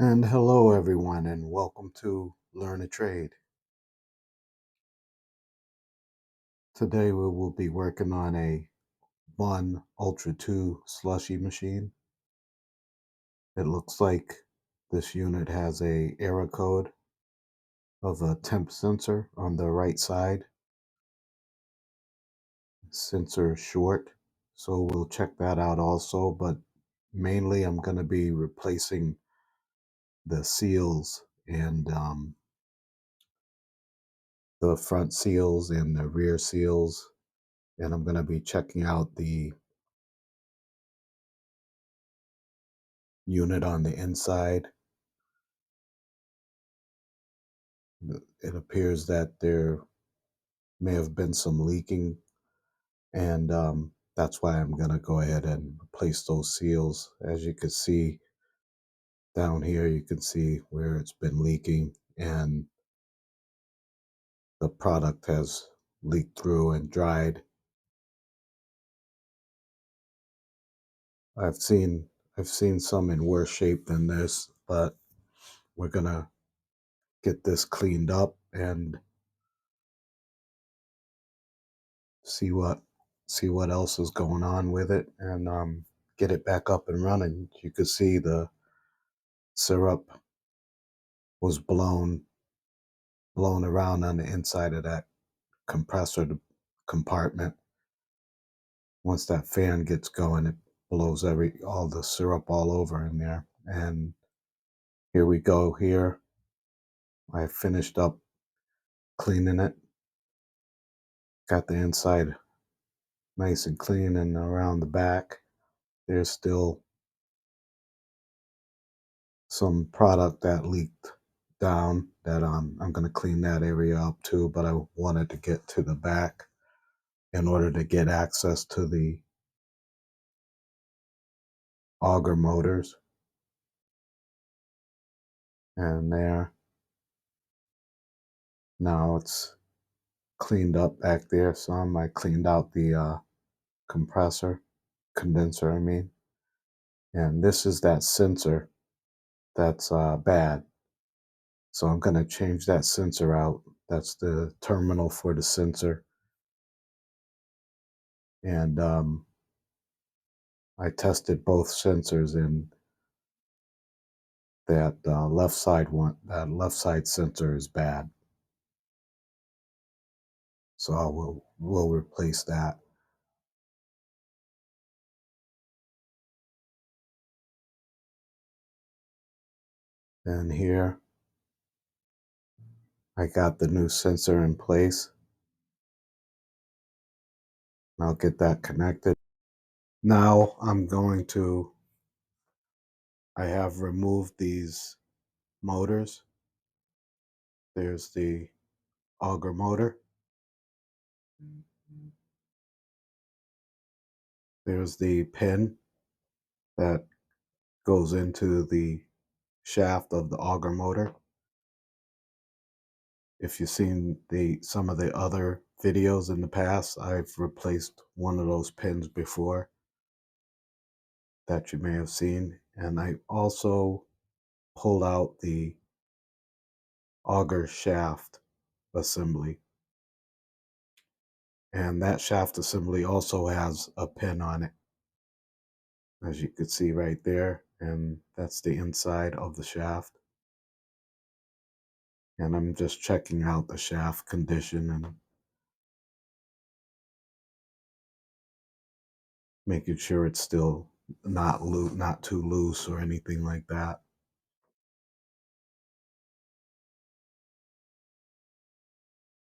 And hello, everyone, and welcome to Learn a Trade. Today, we will be working on a Bunn Ultra 2 slushy machine. It looks like this unit has a error code of a temp sensor on the right side, sensor short. So we'll check that out also, but mainly I'm going to be replacing the seals and the front seals and the rear seals, and I'm going to be checking out the unit on the inside. It appears that there may have been some leaking, and that's why I'm going to go ahead and replace those seals. As you can see down here, you can see where it's been leaking, and the product has leaked through and dried. I've seen I've seen some in worse shape than this, but we're gonna get this cleaned up and see what see what else is going on with it, and get it back up and running. You can see the syrup was blown around on the inside of that compressor compartment. Once that fan gets going, it blows all the syrup all over in there. And here we go. Here I finished up cleaning it, got the inside nice and clean, and around the back there's still some product that leaked down that I'm going to clean that area up too, but I wanted to get to the back in order to get access to the auger motors. And there, now it's cleaned up back there some. I cleaned out the compressor, condenser, I mean. And this is that sensor that's bad. So I'm going to change that sensor out. That's the terminal for the sensor. And I tested both sensors, and that left side sensor is bad. So we'll replace that. And here I got the new sensor in place. I'll get that connected. Now I have removed these motors. There's the auger motor. There's the pin that goes into the shaft of the auger motor. If you've seen some of the other videos in the past, I've replaced one of those pins before that you may have seen. And I also pulled out the auger shaft assembly. And that shaft assembly also has a pin on it, as you can see right there. And that's the inside of the shaft. And I'm just checking out the shaft condition and making sure it's still not too loose or anything like that.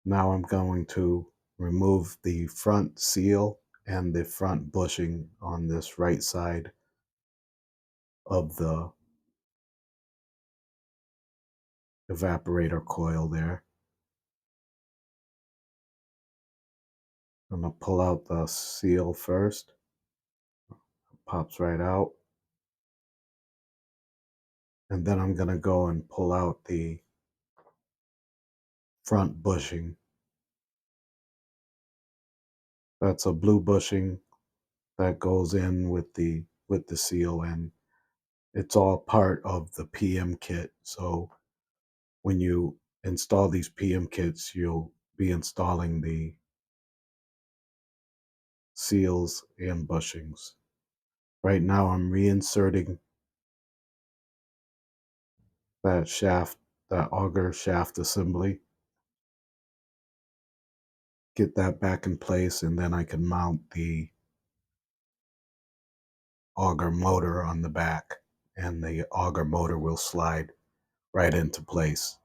Now I'm going to remove the front seal and the front bushing on this right side of the evaporator coil there. I'm going to pull out the seal first. Pops right out. And then I'm going to go and pull out the front bushing. That's a blue bushing that goes in with the seal, and It's all part of the PM kit. So when you install these PM kits, you'll be installing the seals and bushings. Right now, I'm reinserting that shaft, that auger shaft assembly, get that back in place, and then I can mount the auger motor on the back, and the auger motor will slide right into place.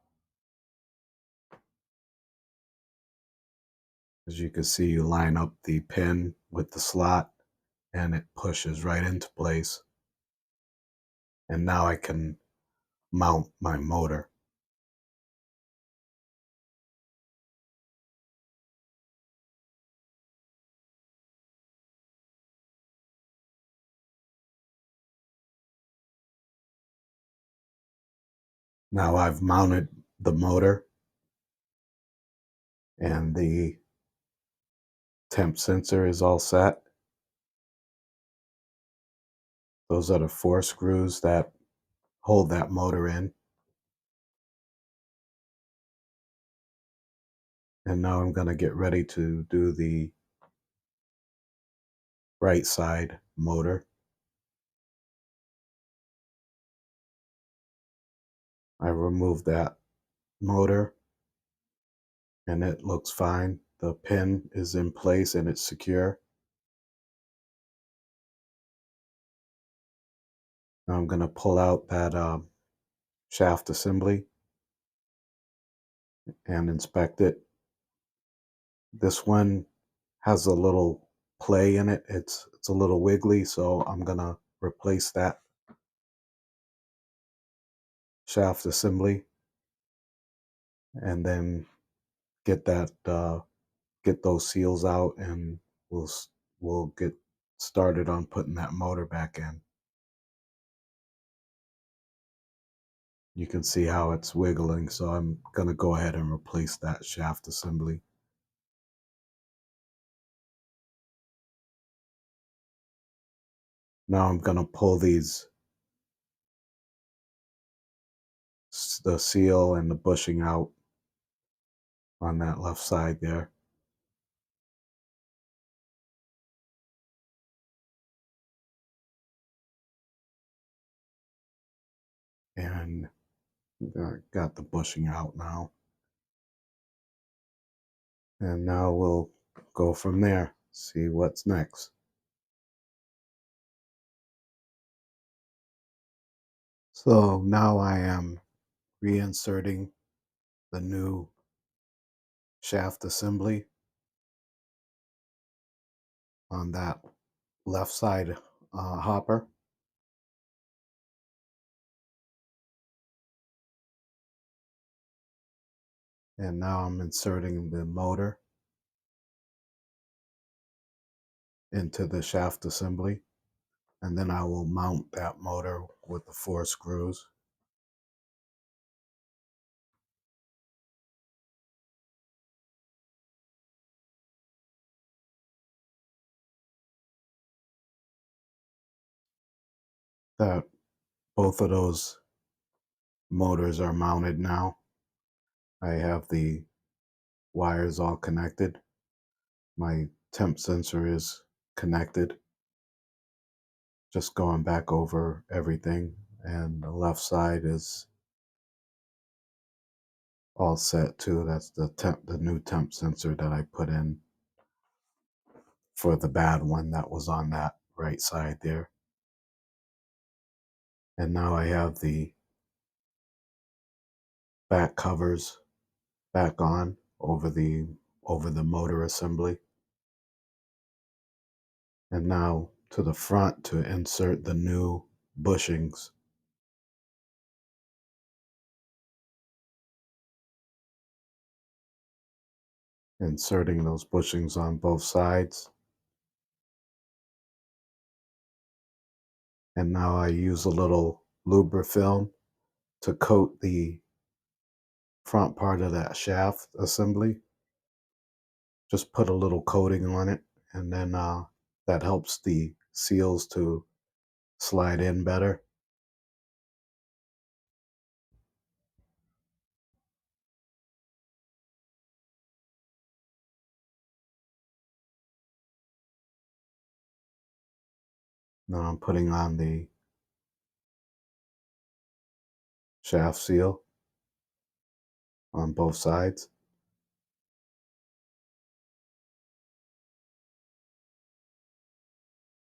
As you can see, you line up the pin with the slot, and it pushes right into place. And now I can mount my motor. Now I've mounted the motor, and the temp sensor is all set. Those are the 4 screws that hold that motor in. And now I'm going to get ready to do the right side motor. I removed that motor, and it looks fine. The pin is in place and it's secure. Now I'm going to pull out that shaft assembly and inspect it. This one has a little play in it. It's a little wiggly, so I'm going to replace that shaft assembly and then get that get those seals out, and we'll get started on putting that motor back in. You can see how it's wiggling, so I'm going to go ahead and replace that shaft assembly. Now I'm going to pull the seal and the bushing out on that left side there. And got the bushing out now. And now we'll go from there, see what's next. So now I am reinserting the new shaft assembly on that left side hopper. And now I'm inserting the motor into the shaft assembly. And then I will mount that motor with the 4 screws. That both of those motors are mounted now. I have the wires all connected. My temp sensor is connected. Just going back over everything. And the left side is all set too. That's the new temp sensor that I put in for the bad one that was on that right side there. And now I have the back covers back on over the motor assembly. And now to the front to insert the new bushings. Inserting those bushings on both sides. And now I use a little lubrifilm to coat the front part of that shaft assembly. Just put a little coating on it, and then that helps the seals to slide in better. Now I'm putting on the shaft seal on both sides.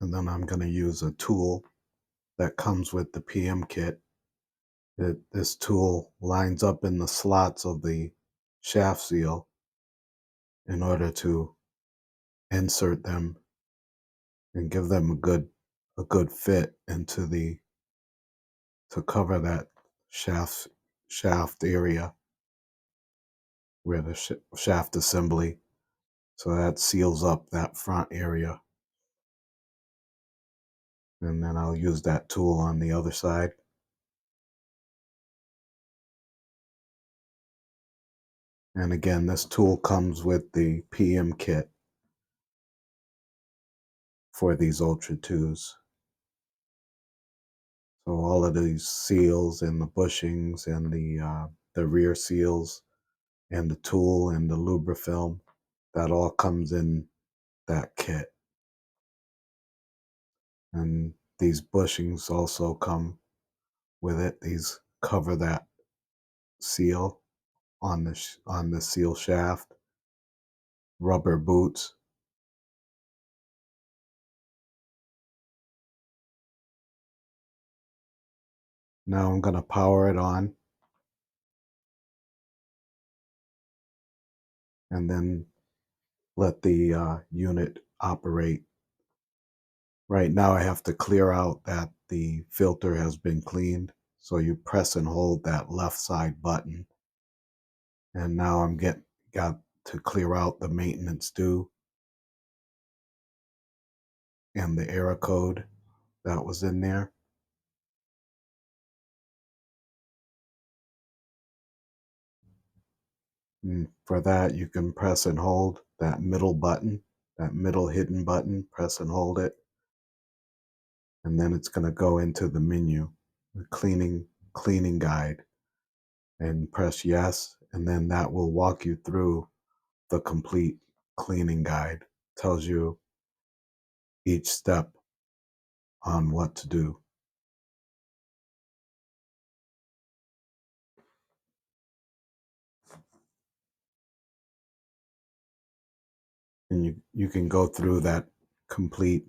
And then I'm going to use a tool that comes with the PM kit. This tool lines up in the slots of the shaft seal in order to insert them and give them a good fit into the to cover that shaft area where the shaft assembly. So that seals up that front area. And then I'll use that tool on the other side. And again, this tool comes with the PM kit for these Ultra 2s. So all of these seals and the bushings and the rear seals and the tool and the lubrifilm, that all comes in that kit. And these bushings also come with it. These cover that seal on the seal shaft. Rubber boots. Now I'm going to power it on and then let the unit operate. Right now I have to clear out that the filter has been cleaned. So you press and hold that left side button. And now got to clear out the maintenance due and the error code that was in there. And for that, you can press and hold that middle button, that middle hidden button, press and hold it. And then it's going to go into the menu, the cleaning guide, and press yes. And then that will walk you through the complete cleaning guide. Tells you each step on what to do. And you can go through that complete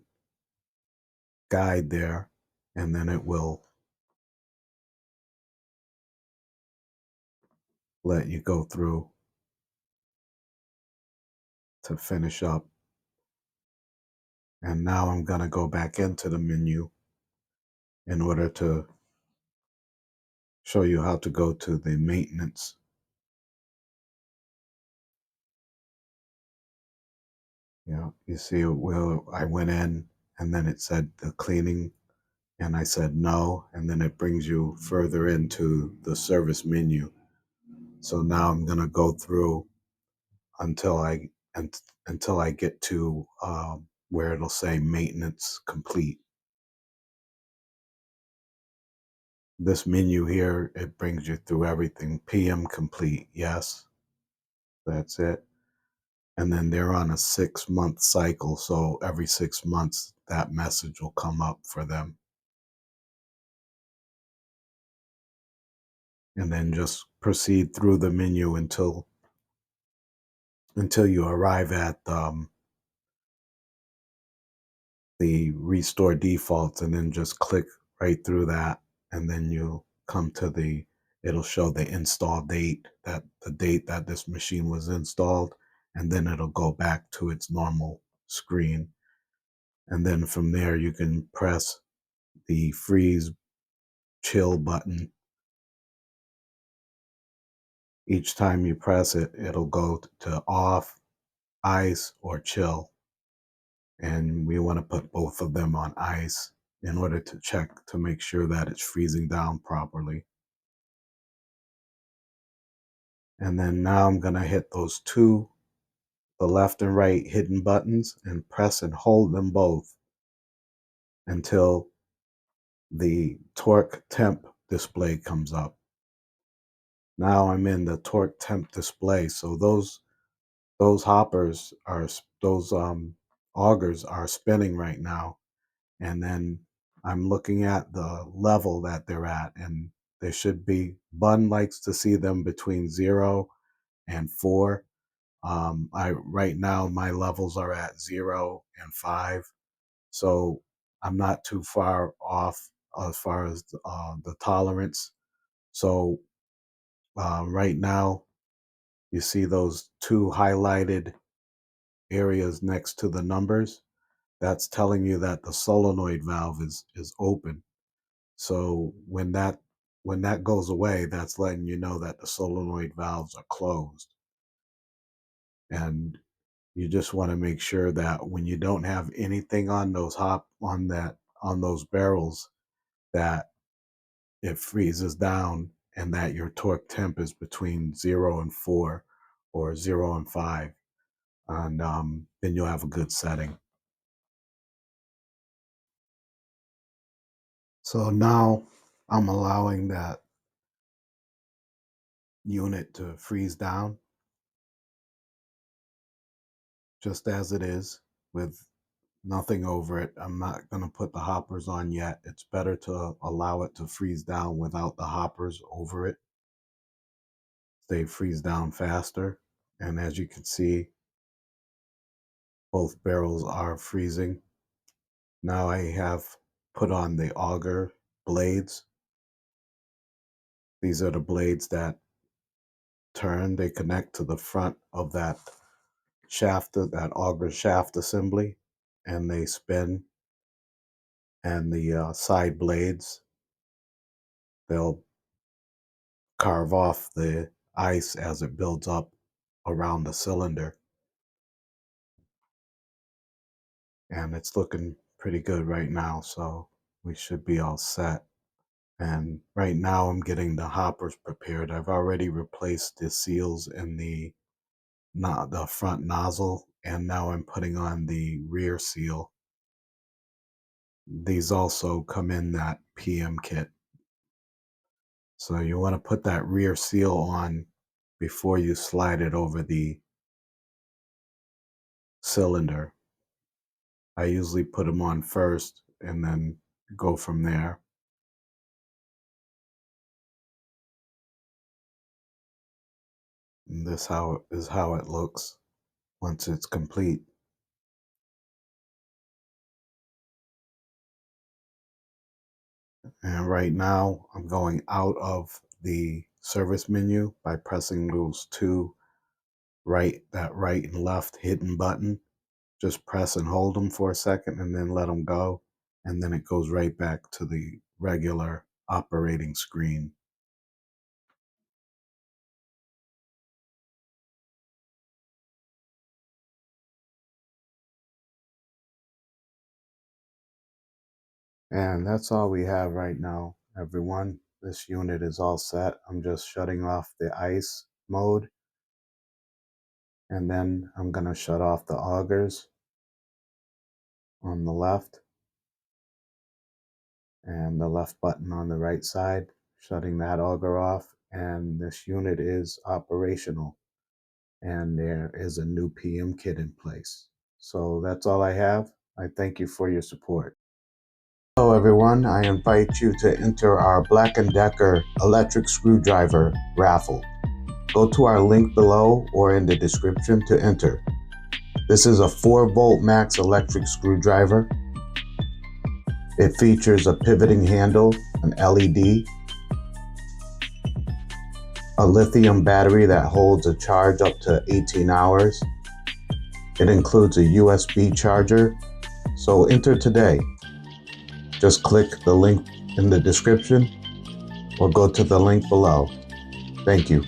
guide there, and then it will let you go through to finish up. And now I'm going to go back into the menu in order to show you how to go to the maintenance. You see, well, I went in and then it said the cleaning, and I said no, and then it brings you further into the service menu. So now I'm going to go through until I get to where it'll say maintenance complete. This menu here, it brings you through everything. PM complete, yes, that's it. And then they're on a 6-month cycle, so every 6 months that message will come up for them. And then just proceed through the menu until you arrive at the restore defaults, and then just click right through that, and then you come to it'll show the install date, that the date that this machine was installed, and then it'll go back to its normal screen. And then from there you can press the freeze chill button. Each time you press it, it'll go to off, ice, or chill. And we want to put both of them on ice in order to check to make sure that it's freezing down properly. And then now I'm going to hit those two, the left and right hidden buttons, and press and hold them both until the torque temp display comes up. Now I'm in the torque temp display. So those hoppers are those augers are spinning right now, And then I'm looking at the level that they're at, and there should be, Bunn likes to see them between 0 and 4. I right now my levels are at 0 and 5, so I'm not too far off as far as the tolerance. So right now, you see those two highlighted areas next to the numbers. That's telling you that the solenoid valve is open. So when that goes away, that's letting you know that the solenoid valves are closed. And you just want to make sure that when you don't have anything on those barrels, that it freezes down and that your torque temp is between 0 and 4 or 0 and 5. And then you'll have a good setting. So now I'm allowing that unit to freeze down just as it is with nothing over it. I'm not going to put the hoppers on yet. It's better to allow it to freeze down without the hoppers over it. They freeze down faster. And as you can see, both barrels are freezing. Now I have put on the auger blades. These are the blades that turn. They connect to the front of that shaft, that auger shaft assembly, and they spin. And the side blades, they'll carve off the ice as it builds up around the cylinder. And it's looking pretty good right now, so we should be all set. And right now I'm getting the hoppers prepared. I've already replaced the seals in the front nozzle, and now I'm putting on the rear seal. These also come in that PM kit. So you want to put that rear seal on before you slide it over the cylinder. I usually put them on first and then go from there. And this is how it looks once it's complete. And right now I'm going out of the service menu by pressing those two right and left hidden button. Just press and hold them for a second and then let them go. And then it goes right back to the regular operating screen. And that's all we have right now, everyone. This unit is all set. I'm just shutting off the ice mode. And then I'm going to shut off the augers on the left and the left button on the right side, shutting that auger off. And this unit is operational. And there is a new PM kit in place. So that's all I have. I thank you for your support. Hello everyone, I invite you to enter our Black & Decker electric screwdriver raffle. Go to our link below or in the description to enter. This is a 4-volt max electric screwdriver. It features a pivoting handle, an LED, a lithium battery that holds a charge up to 18 hours. It includes a USB charger. So enter today. Just click the link in the description or go to the link below. Thank you.